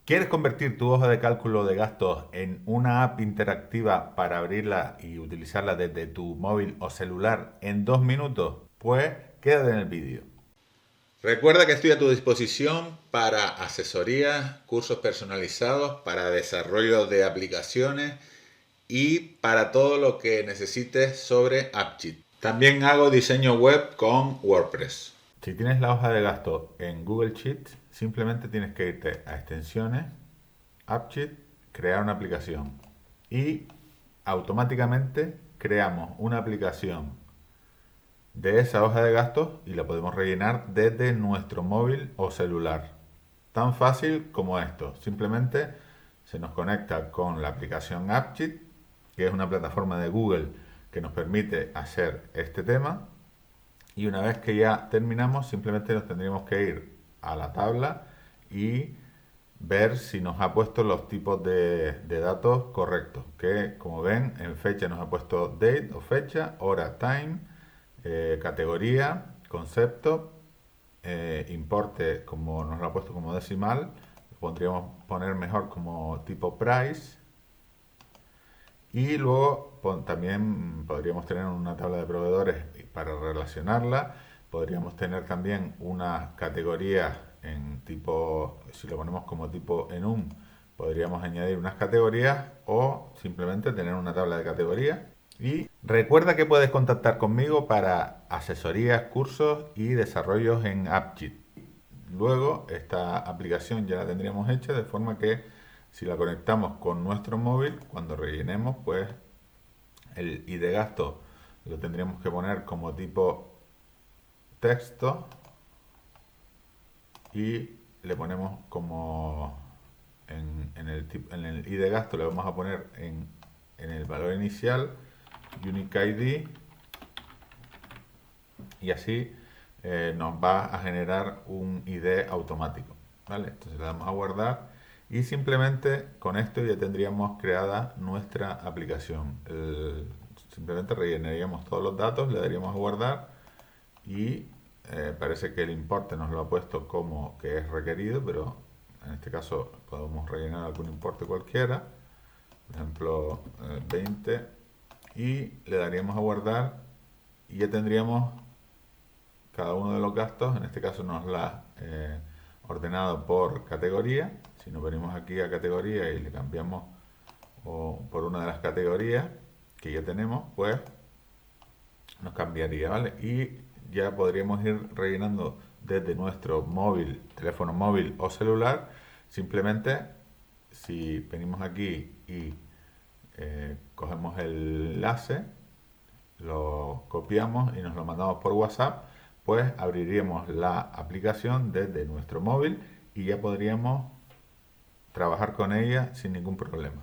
¿Quieres convertir tu hoja de cálculo de gastos en una app interactiva para abrirla y utilizarla desde tu móvil o celular en 2 minutos? Pues quédate en el vídeo. Recuerda que estoy a tu disposición para asesorías, cursos personalizados, para desarrollo de aplicaciones y para todo lo que necesites sobre AppCheet. También hago diseño web con WordPress. Si tienes la hoja de gasto en Google Sheets, simplemente tienes que irte a extensiones, AppCheet, crear una aplicación y automáticamente creamos una aplicación de esa hoja de gastos y la podemos rellenar desde nuestro móvil o celular. Tan fácil como esto. Simplemente se nos conecta con la aplicación AppCheet, que es una plataforma de Google que nos permite hacer este tema. Y una vez que ya terminamos, simplemente nos tendríamos que ir a la tabla y ver si nos ha puesto los tipos de datos correctos. Que como ven, en fecha nos ha puesto date o fecha, hora, time, categoría, concepto, importe como nos lo ha puesto como decimal, podríamos poner mejor como tipo price. Y luego también podríamos tener una tabla de proveedores para relacionarla. Podríamos tener también una categoría en tipo, si lo ponemos como tipo enum, podríamos añadir unas categorías o simplemente tener una tabla de categorías. Y recuerda que puedes contactar conmigo para asesorías, cursos y desarrollos en AppCheet. Luego esta aplicación ya la tendríamos hecha de forma que si la conectamos con nuestro móvil, cuando rellenemos, pues el ID gasto lo tendríamos que poner como tipo texto y le ponemos como en el ID gasto le vamos a poner en el valor inicial Unique ID y así nos va a generar un ID automático, ¿vale? Entonces le damos a guardar y simplemente con esto ya tendríamos creada nuestra aplicación. Simplemente rellenaríamos todos los datos, le daríamos a guardar y parece que el importe nos lo ha puesto como que es requerido, pero en este caso podemos rellenar algún importe cualquiera, por ejemplo 20, y le daríamos a guardar y ya tendríamos cada uno de los gastos. En este caso nos la ha ordenado por categoría. Si nos venimos aquí a categoría y le cambiamos por una de las categorías que ya tenemos, pues nos cambiaría, ¿vale? Y ya podríamos ir rellenando desde nuestro móvil, teléfono móvil o celular. Simplemente si venimos aquí y cogemos el enlace, lo copiamos y nos lo mandamos por WhatsApp, pues abriríamos la aplicación desde nuestro móvil y ya podríamos trabajar con ella sin ningún problema.